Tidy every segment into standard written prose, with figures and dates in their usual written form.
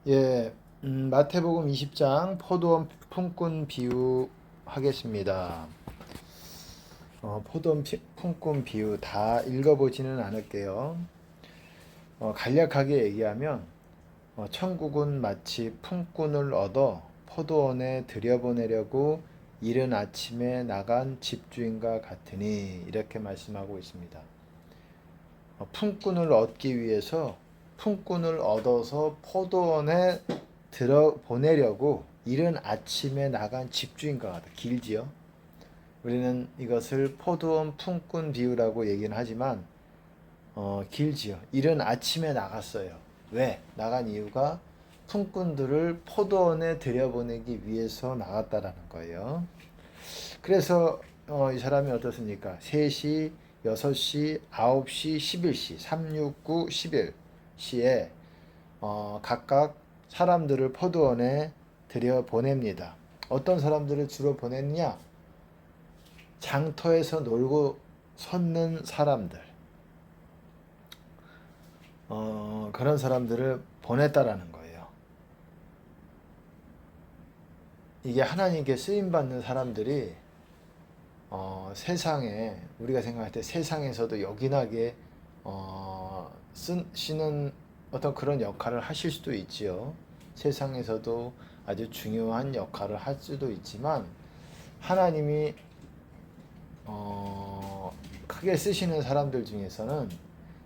예, 마태복음 20장 포도원 품꾼 비유 하겠습니다. 포도원 품꾼 비유 다 읽어보지는 않을게요. 간략하게 얘기하면 천국은 마치 품꾼을 얻어 포도원에 들여보내려고 이른 아침에 나간 집주인과 같으니 이렇게 말씀하고 있습니다. 품꾼을 얻기 위해서 품꾼을 얻어서 포도원에 들어 보내려고 이른 아침에 나간 집주인과 같다. 길지요. 우리는 이것을 포도원 품꾼 비유라고 얘기는 하지만 길지요. 이른 아침에 나갔어요. 왜? 나간 이유가 품꾼들을 포도원에 들여보내기 위해서 나갔다라는 거예요. 그래서 이 사람이 어떻습니까? 3시, 6시, 9시, 11시, 3, 6, 9, 11시에 각각 사람들을 포도원에 들여 보냅니다. 어떤 사람들을 주로 보냈냐? 장터에서 놀고 섰는 사람들. 그런 사람들을 보냈다라는 거예요. 이게 하나님께 쓰임받는 사람들이 세상에 우리가 생각할 때 세상에서도 요긴하게 쓰는 어떤 그런 역할을 하실 수도 있지요. 세상에서도 아주 중요한 역할을 할 수도 있지만 하나님이 크게 쓰시는 사람들 중에서는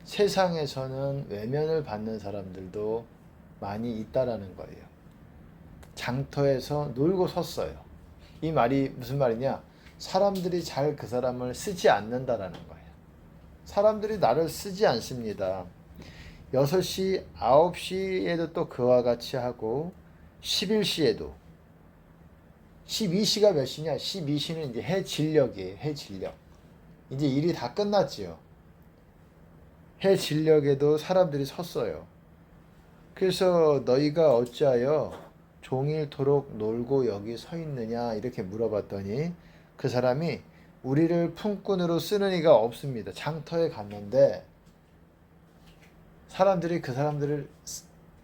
세상에서는 외면을 받는 사람들도 많이 있다라는 거예요. 장터에서 놀고 섰어요. 이 말이 무슨 말이냐? 사람들이 잘 그 사람을 쓰지 않는다라는 거예요. 사람들이 나를 쓰지 않습니다. 6시, 9시에도 또 그와 같이 하고 11시에도 12시가 몇 시냐? 12시는 이제 해질녘이에요. 해질녘. 이제 일이 다 끝났지요. 해질녘에도 사람들이 섰어요. 그래서 너희가 어찌하여 종일토록 놀고 여기 서 있느냐 이렇게 물어봤더니 그 사람이 우리를 품꾼으로 쓰는 이가 없습니다. 장터에 갔는데 사람들이 그 사람들을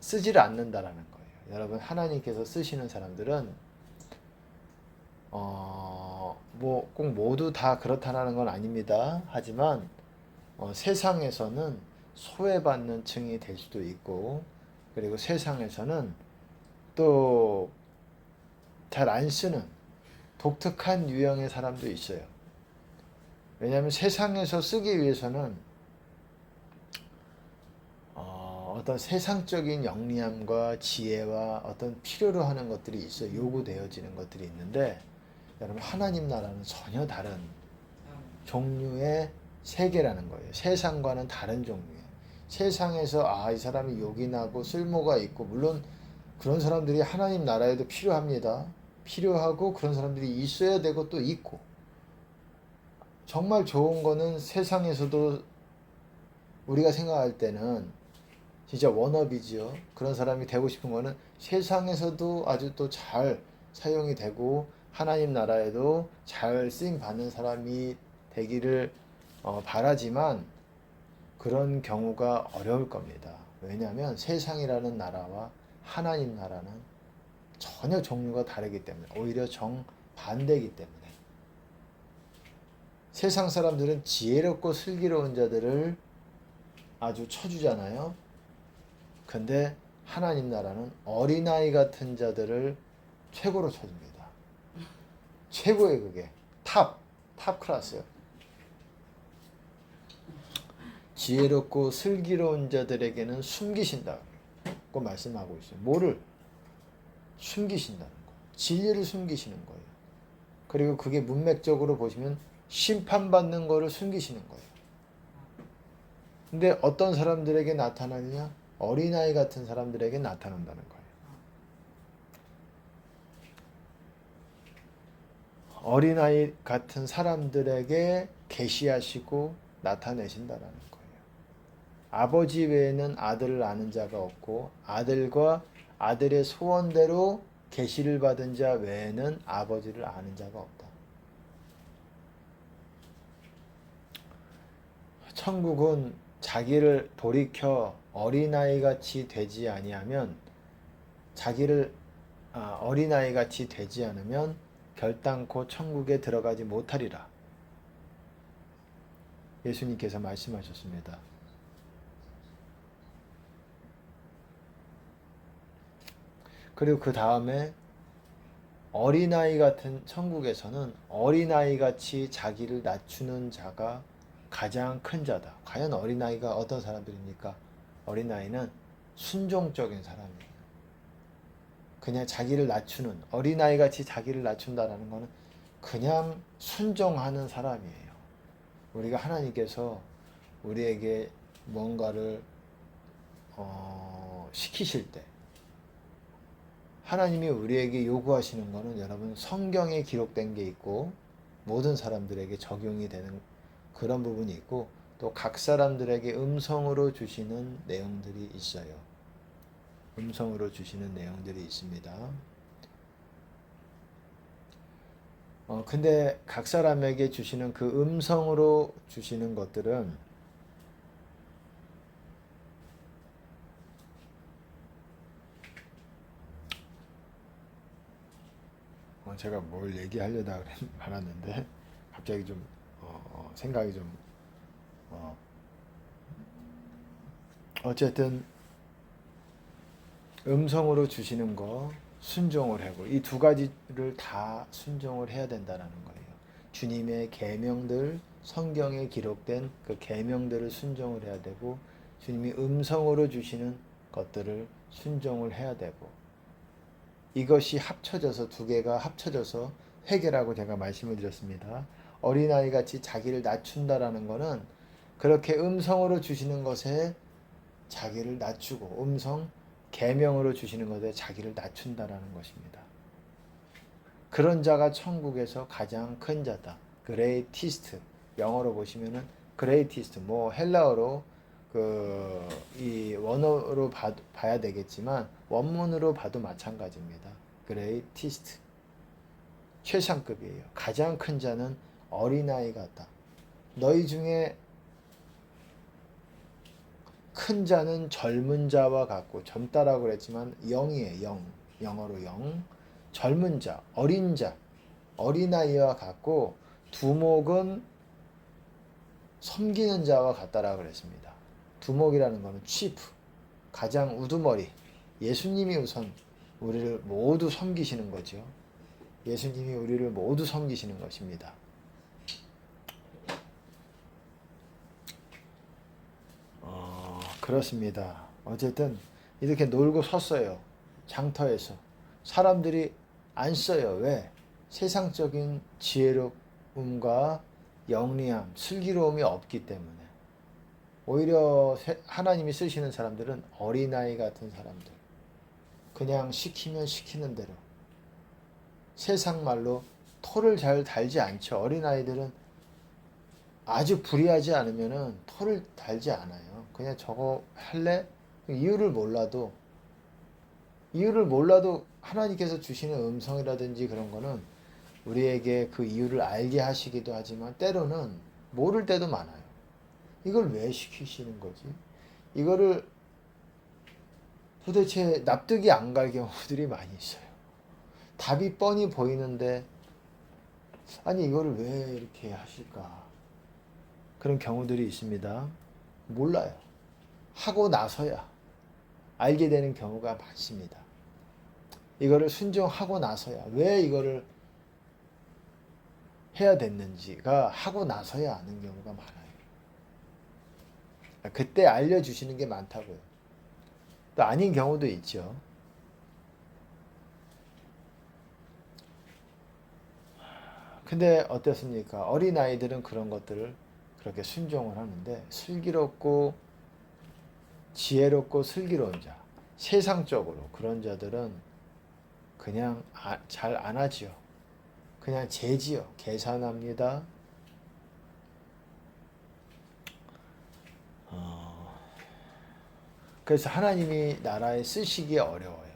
쓰지를 않는다라는 거예요. 여러분 하나님께서 쓰시는 사람들은 뭐 꼭 모두 다 그렇다는 건 아닙니다. 하지만 세상에서는 소외받는 층이 될 수도 있고 그리고 세상에서는 또 잘 안 쓰는 독특한 유형의 사람도 있어요. 왜냐하면 세상에서 쓰기 위해서는 어떤 세상적인 영리함과 지혜와 어떤 필요로 하는 것들이 있어요. 요구되어지는 것들이 있는데 여러분 하나님 나라는 전혀 다른 종류의 세계라는 거예요. 세상과는 다른 종류예요. 세상에서 이 사람이 요긴하고 쓸모가 있고 물론 그런 사람들이 하나님 나라에도 필요합니다. 필요하고 그런 사람들이 있어야 되고 또 있고 정말 좋은 거는 세상에서도 우리가 생각할 때는 진짜 워너비지요. 그런 사람이 되고 싶은 거는 세상에서도 아주 또 잘 사용이 되고 하나님 나라에도 잘 쓰임 받는 사람이 되기를 바라지만 그런 경우가 어려울 겁니다. 왜냐하면 세상이라는 나라와 하나님 나라는 전혀 종류가 다르기 때문에 오히려 정반대이기 때문에 세상 사람들은 지혜롭고 슬기로운 자들을 아주 쳐주잖아요. 근데 하나님 나라는 어린아이 같은 자들을 최고로 쳐줍니다. 최고의 그게 탑 클래스예요. 지혜롭고 슬기로운 자들에게는 숨기신다고 말씀하고 있어요. 뭐를? 숨기신다는 거예요. 진리를 숨기시는 거예요. 그리고 그게 문맥적으로 보시면 심판받는 거를 숨기시는 거예요. 근데 어떤 사람들에게 나타나느냐? 어린아이 같은 사람들에게 나타난다는 거예요. 어린아이 같은 사람들에게 계시하시고 나타내신다라는 거예요. 아버지 외에는 아들을 아는 자가 없고 아들과 아들의 소원대로 계시를 받은 자 외에는 아버지를 아는 자가 없다. 천국은 자기를 돌이켜 어린아이같이 되지 아니하면 자기를 어린아이 같이 되지 않으면 결단코 천국에 들어가지 못하리라. 예수님께서 말씀하셨습니다. 그리고 그 다음에 어린아이 같은 천국에서는 어린아이 같이 자기를 낮추는 자가 가장 큰 자다. 과연 어린아이가 어떤 사람들입니까? 어린아이는 순종적인 사람이에요. 그냥 자기를 낮추는, 어린아이 같이 자기를 낮춘다라는 것은 그냥 순종하는 사람이에요. 우리가 하나님께서 우리에게 뭔가를 시키실 때 하나님이 우리에게 요구하시는 것은 여러분 성경에 기록된 게 있고 모든 사람들에게 적용이 되는 그런 부분이 있고 또 각 사람들에게 음성으로 주시는 내용들이 있어요. 음성으로 주시는 내용들이 있습니다. 근데 각 사람에게 주시는 그 음성으로 주시는 것들은 제가 뭘 얘기하려다 말았는데 갑자기 좀 생각이 좀 어쨌든 음성으로 주시는 거 순종을 하고 이 두 가지를 다 순종을 해야 된다는 거예요. 주님의 계명들 성경에 기록된 그 계명들을 순종을 해야 되고 주님이 음성으로 주시는 것들을 순종을 해야 되고 이것이 합쳐져서 두 개가 합쳐져서 회개라고 제가 말씀을 드렸습니다. 어린아이 같이 자기를 낮춘다라는 것은 그렇게 음성으로 주시는 것에 자기를 낮추고 계명으로 주시는 것에 자기를 낮춘다라는 것입니다. 그런 자가 천국에서 가장 큰 자다. 그레이티스트. 영어로 보시면은 그레이티스트. 헬라어로 이 원어로 봐야 되겠지만 원문으로 봐도 마찬가지입니다. 그레이티스트. 최상급이에요. 가장 큰 자는 어린아이 같다. 너희 중에 큰 자는 젊은 자와 같고 젊다라고 그랬지만 영이에요. 영어로 영. 젊은 자, 어린 자, 어린아이와 같고 두목은 섬기는 자와 같다라고 그랬습니다. 두목이라는 것은 치프, 가장 우두머리. 예수님이 우선 우리를 모두 섬기시는 거죠. 예수님이 우리를 모두 섬기시는 것입니다. 그렇습니다. 어쨌든 이렇게 놀고 섰어요. 장터에서. 사람들이 안 써요. 왜? 세상적인 지혜로움과 영리함, 슬기로움이 없기 때문에. 오히려 하나님이 쓰시는 사람들은 어린아이 같은 사람들. 그냥 시키면 시키는 대로. 세상 말로 토를 잘 달지 않죠. 어린아이들은 아주 불의하지 않으면은 토를 달지 않아요. 그냥 저거 할래? 이유를 몰라도 하나님께서 주시는 음성이라든지 그런 거는 우리에게 그 이유를 알게 하시기도 하지만 때로는 모를 때도 많아요. 이걸 왜 시키시는 거지? 이거를 도대체 납득이 안 갈 경우들이 많이 있어요. 답이 뻔히 보이는데 아니 이거를 왜 이렇게 하실까? 그런 경우들이 있습니다. 몰라요. 하고 나서야 알게 되는 경우가 많습니다. 이거를 순종하고 나서야 왜 이거를 해야 됐는지가 하고 나서야 아는 경우가 많아요. 그때 알려주시는 게 많다고요. 또 아닌 경우도 있죠. 근데 어떻습니까? 어린아이들은 그런 것들을 그렇게 순종을 하는데 슬기롭고 지혜롭고 슬기로운 자, 세상적으로 그런 자들은 그냥 잘 안 하지요. 그냥 재지요. 계산합니다. 그래서 하나님이 나라에 쓰시기 어려워요.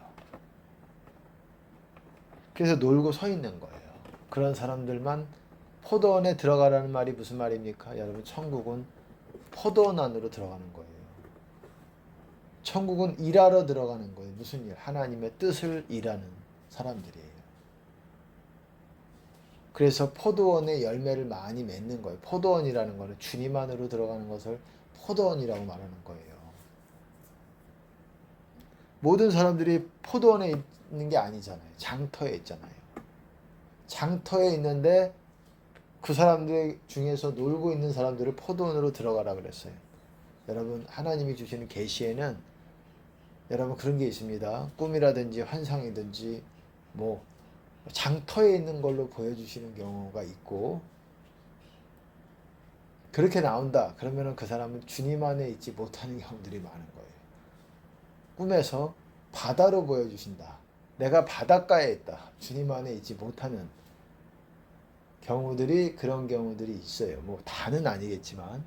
그래서 놀고 서 있는 거예요. 그런 사람들만 포도원에 들어가라는 말이 무슨 말입니까? 여러분 천국은 포도원 안으로 들어가는 거예요. 천국은 일하러 들어가는 거예요. 무슨 일? 하나님의 뜻을 일하는 사람들이에요. 그래서 포도원의 열매를 많이 맺는 거예요. 포도원이라는 거는 주님 안으로 들어가는 것을 포도원이라고 말하는 거예요. 모든 사람들이 포도원에 있는 게 아니잖아요. 장터에 있잖아요. 장터에 있는데 그 사람들 중에서 놀고 있는 사람들을 포도원으로 들어가라 그랬어요. 여러분, 하나님이 주시는 계시에는 여러분 그런 게 있습니다. 꿈이라든지 환상이든지 뭐 장터에 있는 걸로 보여주시는 경우가 있고, 그렇게 나온다 그러면은 그 사람은 주님 안에 있지 못하는 경우들이 많은 거예요. 꿈에서 바다로 보여주신다. 내가 바닷가에 있다. 주님 안에 있지 못하는 경우들이, 그런 경우들이 있어요. 뭐 다는 아니겠지만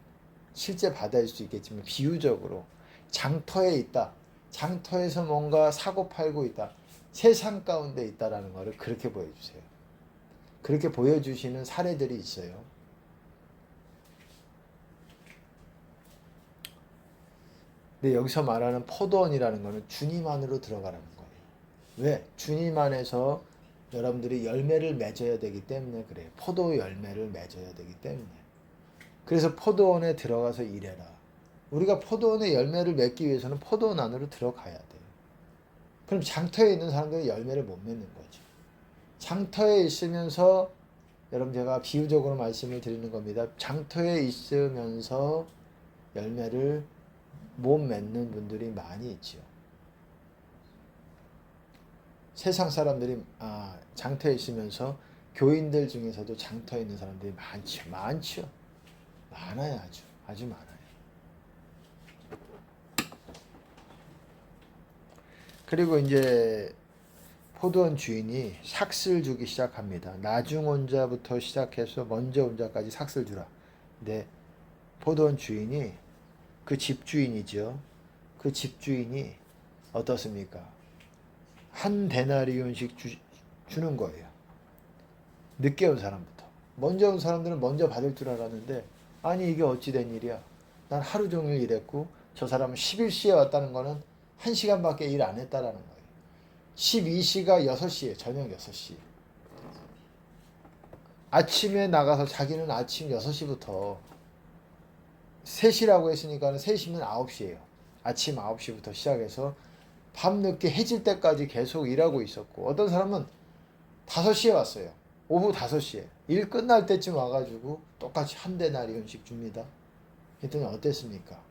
실제 바다일 수 있겠지만 비유적으로 장터에 있다. 장터에서 뭔가 사고 팔고 있다. 세상 가운데 있다라는 것을 그렇게 보여주세요. 그렇게 보여주시는 사례들이 있어요. 근데 여기서 말하는 포도원이라는 것은 주님 안으로 들어가라는 거예요. 왜? 주님 안에서 여러분들이 열매를 맺어야 되기 때문에 그래요. 포도 열매를 맺어야 되기 때문에. 그래서 포도원에 들어가서 일해라. 우리가 포도원의 열매를 맺기 위해서는 포도원 안으로 들어가야 돼요. 그럼 장터에 있는 사람들은 열매를 못 맺는 거죠. 장터에 있으면서, 여러분 제가 비유적으로 말씀을 드리는 겁니다. 장터에 있으면서 열매를 못 맺는 분들이 많이 있죠. 세상 사람들이 장터에 있으면서 교인들 중에서도 장터에 있는 사람들이 많죠. 많아요. 아주 많아요. 그리고 이제 포도원 주인이 삭슬 주기 시작합니다. 나중 온 자부터 시작해서 먼저 온 자까지 삭슬 주라. 근데 포도원 주인이, 그 집주인이죠. 그 집주인이 어떻습니까? 한 데나리온씩 주는 거예요. 늦게 온 사람부터. 먼저 온 사람들은 먼저 받을 줄 알았는데, 아니 이게 어찌 된 일이야. 난 하루 종일 일했고 저 사람은 11시에 왔다는 거는 1시간밖에 일 안 했다라는 거예요. 12시가 6시에, 저녁 6시. 아침에 나가서 자기는 아침 6시부터 3시라고 했으니까 3시면 9시예요. 아침 9시부터 시작해서 밤늦게 해질 때까지 계속 일하고 있었고, 어떤 사람은 5시에 왔어요. 오후 5시에. 일 끝날 때쯤 와가지고 똑같이 한 데나리온씩 줍니다. 그랬더니 어땠습니까?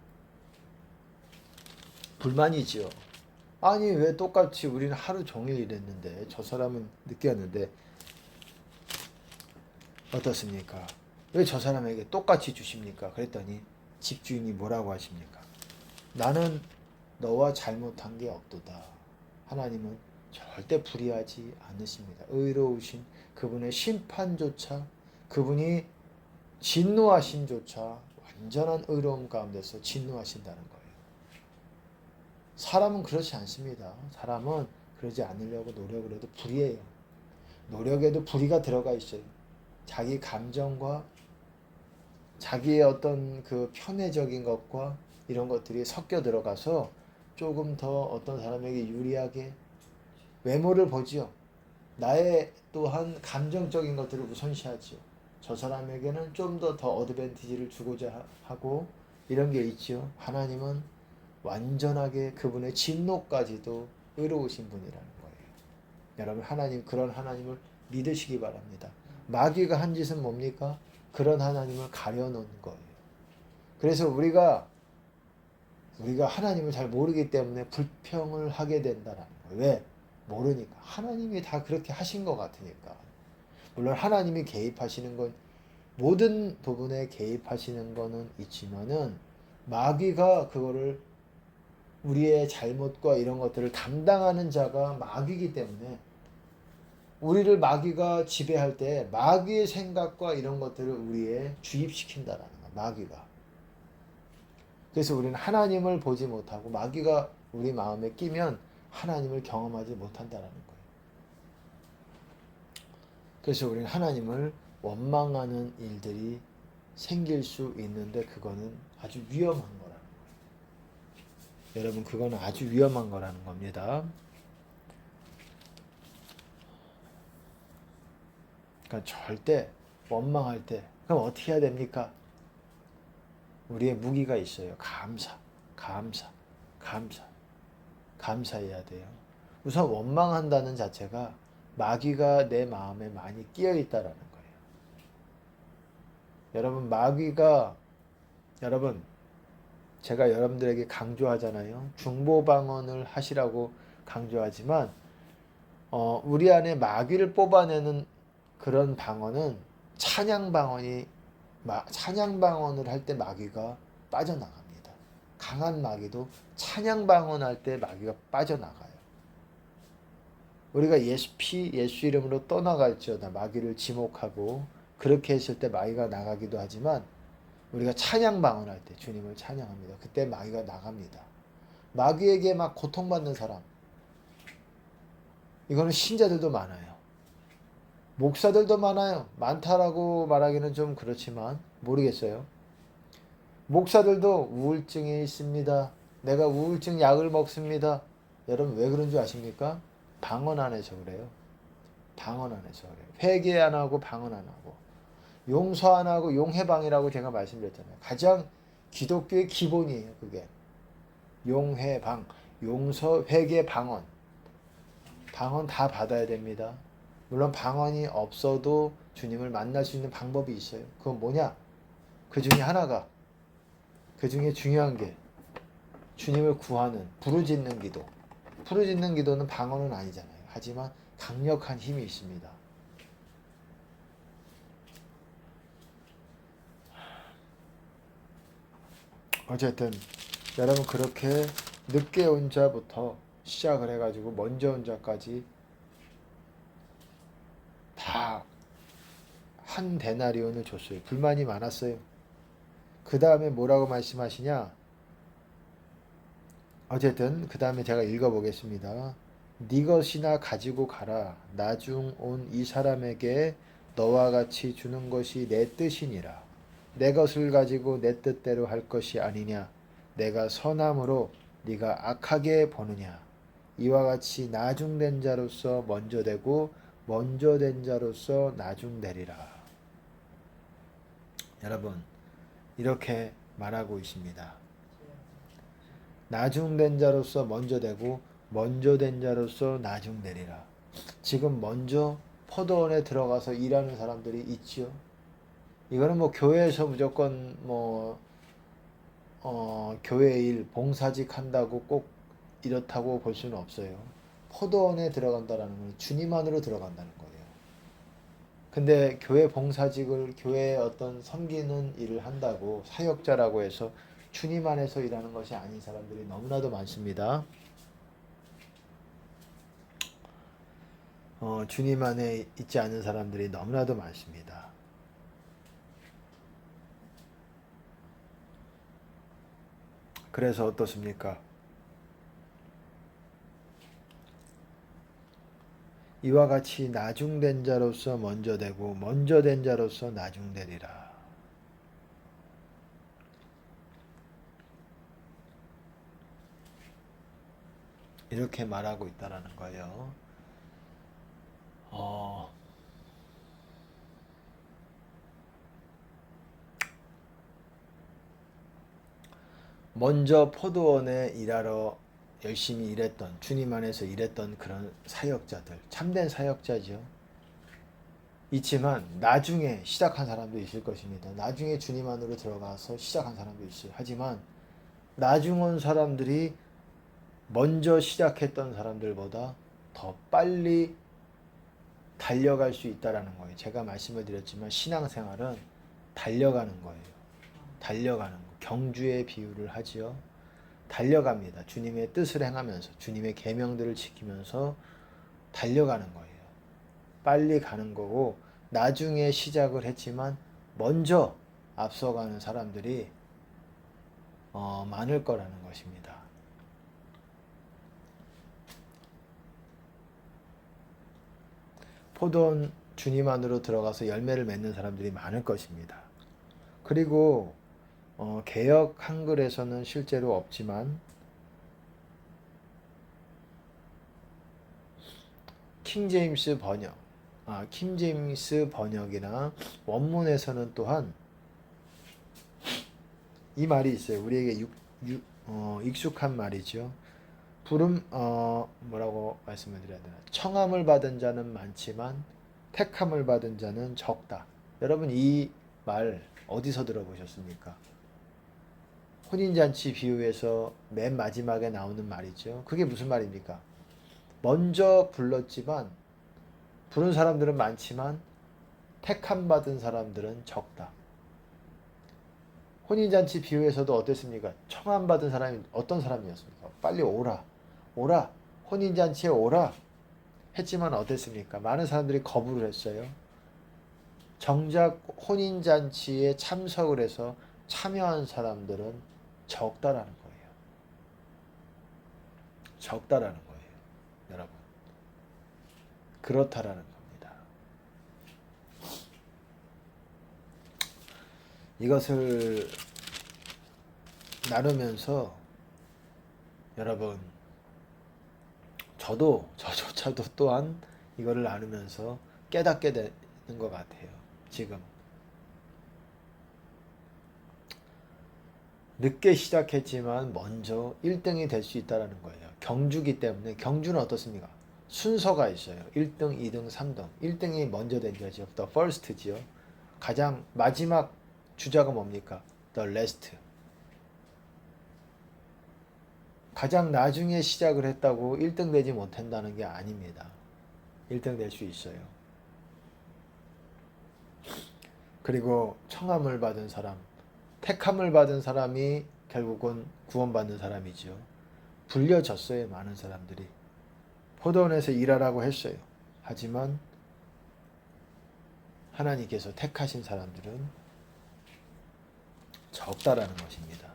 불만이지요. 아니 왜 똑같이 우리는 하루 종일 일했는데 저 사람은 늦게 왔는데 어떻습니까? 왜 저 사람에게 똑같이 주십니까? 그랬더니 집주인이 뭐라고 하십니까? 나는 너와 잘못한 게 없도다. 하나님은 절대 불의하지 않으십니다. 의로우신 그분의 심판조차, 그분이 진노하심조차 완전한 의로움 가운데서 진노하신다는 거예요. 사람은 그렇지 않습니다. 사람은 그러지 않으려고 노력을 해도 불의해요. 노력에도 불의가 들어가 있어요. 자기 감정과 자기의 어떤 그 편애적인 것과 이런 것들이 섞여 들어가서 조금 더 어떤 사람에게 유리하게 외모를 보지요. 나의 또한 감정적인 것들을 우선시하지요. 저 사람에게는 좀 더 어드밴티지를 주고자 하고 이런 게 있지요. 하나님은 완전하게 그분의 진노까지도 의로우신 분이라는 거예요. 여러분, 그런 하나님을 믿으시기 바랍니다. 마귀가 한 짓은 뭡니까? 그런 하나님을 가려놓은 거예요. 그래서 우리가 하나님을 잘 모르기 때문에 불평을 하게 된다는 거예요. 왜? 모르니까. 하나님이 다 그렇게 하신 것 같으니까. 물론 하나님이 개입하시는 건, 모든 부분에 개입하시는 거는 있지만은 마귀가 그거를, 우리의 잘못과 이런 것들을 담당하는 자가 마귀이기 때문에 우리를 마귀가 지배할 때 마귀의 생각과 이런 것들을 우리에 주입시킨다라는 거야. 마귀가. 그래서 우리는 하나님을 보지 못하고 마귀가 우리 마음에 끼면 하나님을 경험하지 못한다라는 거예요. 그래서 우리는 하나님을 원망하는 일들이 생길 수 있는데 그거는 아주 위험한 거라는 거예요. 여러분 그거는 아주 위험한 거라는 겁니다. 그러니까 절대 원망할 때 그럼 어떻게 해야 됩니까? 우리의 무기가 있어요. 감사, 감사, 감사, 감사해야 돼요. 우선 원망한다는 자체가 마귀가 내 마음에 많이 끼어 있다라는 거예요. 여러분 마귀가 여러분 제가 여러분들에게 강조하잖아요. 중보방언을 하시라고 강조하지만 우리 안에 마귀를 뽑아내는 그런 방언은 찬양방언을 할 때 마귀가 빠져나갑니다. 강한 마귀도 찬양방언할 때 마귀가 빠져나가요. 우리가 예수 이름으로 떠나갈지어다 마귀를 지목하고 그렇게 했을 때 마귀가 나가기도 하지만 우리가 찬양방언할 때 주님을 찬양합니다. 그때 마귀가 나갑니다. 마귀에게 막 고통받는 사람 이거는 신자들도 많아요. 목사들도 많아요. 많다라고 말하기는 좀 그렇지만 모르겠어요. 목사들도 우울증이 있습니다. 내가 우울증 약을 먹습니다. 여러분 왜 그런 줄 아십니까? 방언 안에서 그래요. 방언 안에서 그래요. 회개 안 하고 방언 안 하고 용서 안 하고 용해방이라고 제가 말씀드렸잖아요. 가장 기독교의 기본이에요. 그게 용해방, 용서, 회개, 방언. 방언 다 받아야 됩니다. 물론 방언이 없어도 주님을 만날 수 있는 방법이 있어요. 그건 뭐냐? 그 중에 하나가 그 중에 중요한 게 주님을 구하는 부르짖는 기도. 부르짖는 기도는 방언은 아니잖아요. 하지만 강력한 힘이 있습니다. 어쨌든 여러분 그렇게 늦게 온 자부터 시작을 해가지고 먼저 온 자까지 다 한 데나리온을 줬어요. 불만이 많았어요. 그 다음에 뭐라고 말씀하시냐? 어쨌든 그 다음에 제가 읽어보겠습니다. 네 것이나 가지고 가라. 나중 온 이 사람에게 너와 같이 주는 것이 내 뜻이니라. 내 것을 가지고 내 뜻대로 할 것이 아니냐. 내가 선함으로 네가 악하게 보느냐. 이와 같이 나중된 자로서 먼저 되고 먼저 된 자로서 나중되리라. 여러분 이렇게 말하고 있습니다. 나중된 자로서 먼저 되고 먼저 된 자로서 나중되리라. 지금 먼저 포도원에 들어가서 일하는 사람들이 있지요. 이거는 뭐 교회에서 무조건 교회 일 봉사직 한다고 꼭 이렇다고 볼 수는 없어요. 포도원에 들어간다라는 건 주님 안으로 들어간다는 거예요. 근데 교회 봉사직을 교회에 어떤 섬기는 일을 한다고 사역자라고 해서 주님 안에서 일하는 것이 아닌 사람들이 너무나도 많습니다. 주님 안에 있지 않은 사람들이 너무나도 많습니다. 그래서 어떻습니까? 이와 같이 나중된 자로서 먼저 되고 먼저 된 자로서 나중되리라. 이렇게 말하고 있다라는 거예요. 먼저 포도원에 일하러 열심히 일했던 주님 안에서 일했던 그런 사역자들 참된 사역자죠. 있지만 나중에 시작한 사람도 있을 것입니다. 나중에 주님 안으로 들어가서 시작한 사람도 있어요. 하지만 나중 온 사람들이 먼저 시작했던 사람들보다 더 빨리 달려갈 수 있다라는 거예요. 제가 말씀을 드렸지만 신앙생활은 달려가는 거예요. 달려가는 거. 경주의 비유를 하지요. 달려갑니다. 주님의 뜻을 행하면서 주님의 계명들을 지키면서 달려가는 거예요. 빨리 가는 거고 나중에 시작을 했지만 먼저 앞서가는 사람들이 많을 거라는 것입니다. 포도원 주님 안으로 들어가서 열매를 맺는 사람들이 많을 것입니다. 그리고 개역 한글에서는 실제로 없지만 킹제임스 번역, 킹제임스 번역이나 원문에서는 또한 이 말이 있어요. 우리에게 익숙한 말이죠. 뭐라고 말씀을 드려야 되나? 청함을 받은 자는 많지만 택함을 받은 자는 적다. 여러분 이 말 어디서 들어보셨습니까? 혼인잔치 비유에서 맨 마지막에 나오는 말이죠. 그게 무슨 말입니까? 먼저 불렀지만 부른 사람들은 많지만 택함 받은 사람들은 적다. 혼인잔치 비유에서도 어땠습니까? 청함 받은 사람이 어떤 사람이었습니까? 빨리 오라. 오라. 혼인잔치에 오라. 했지만 어땠습니까? 많은 사람들이 거부를 했어요. 정작 혼인잔치에 참석을 해서 참여한 사람들은 적다라는 거예요. 적다라는 거예요. 여러분. 그렇다라는 겁니다. 이것을 나누면서 여러분 저조차도 또한 이거를 나누면서 깨닫게 되는 것 같아요. 지금 늦게 시작했지만 먼저 1등이 될 수 있다는 거예요. 경주기 때문에 경주는 어떻습니까? 순서가 있어요. 1등, 2등, 3등. 1등이 먼저 된 거죠. The first지요. 가장 마지막 주자가 뭡니까? The last. 가장 나중에 시작을 했다고 1등 되지 못한다는 게 아닙니다. 1등 될 수 있어요. 그리고 청함을 받은 사람, 택함을 받은 사람이 결국은 구원받는 사람이죠. 불려졌어요. 많은 사람들이. 포도원에서 일하라고 했어요. 하지만 하나님께서 택하신 사람들은 적다라는 것입니다.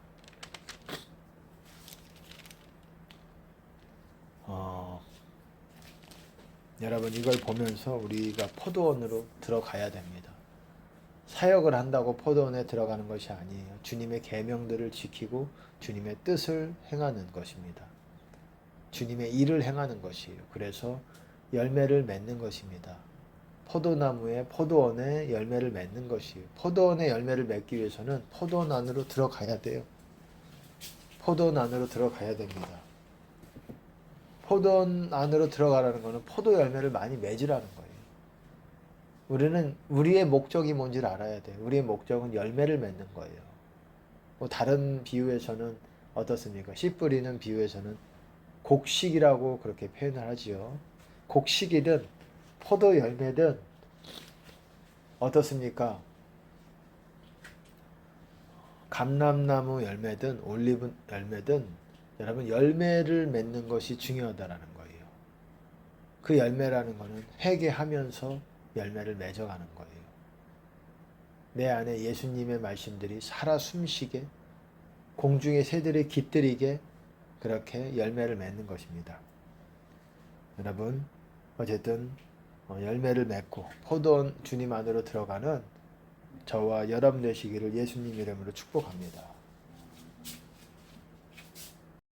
여러분 이걸 보면서 우리가 포도원으로 들어가야 됩니다. 사역을 한다고 포도원에 들어가는 것이 아니에요. 주님의 계명들을 지키고 주님의 뜻을 행하는 것입니다. 주님의 일을 행하는 것이에요. 그래서 열매를 맺는 것입니다. 포도나무에 포도원에 열매를 맺는 것이에요. 포도원에 열매를 맺기 위해서는 포도원 안으로 들어가야 돼요. 포도원 안으로 들어가야 됩니다. 포도원 안으로 들어가라는 것은 포도 열매를 많이 맺으라는 거예요. 우리는 우리의 목적이 뭔지를 알아야 돼요. 우리의 목적은 열매를 맺는 거예요. 뭐 다른 비유에서는 어떻습니까? 씨 뿌리는 비유에서는 곡식이라고 그렇게 표현을 하지요. 곡식이든 포도 열매든 어떻습니까? 감람나무 열매든 올리브 열매든 여러분 열매를 맺는 것이 중요하다라는 거예요. 그 열매라는 것은 회개하면서 열매를 맺어가는 거예요. 내 안에 예수님의 말씀들이 살아 숨쉬게 공중의 새들이 깃들이게 그렇게 열매를 맺는 것입니다. 여러분 어쨌든 열매를 맺고 포도원 주님 안으로 들어가는 저와 여러분 되시기를 예수님 이름으로 축복합니다.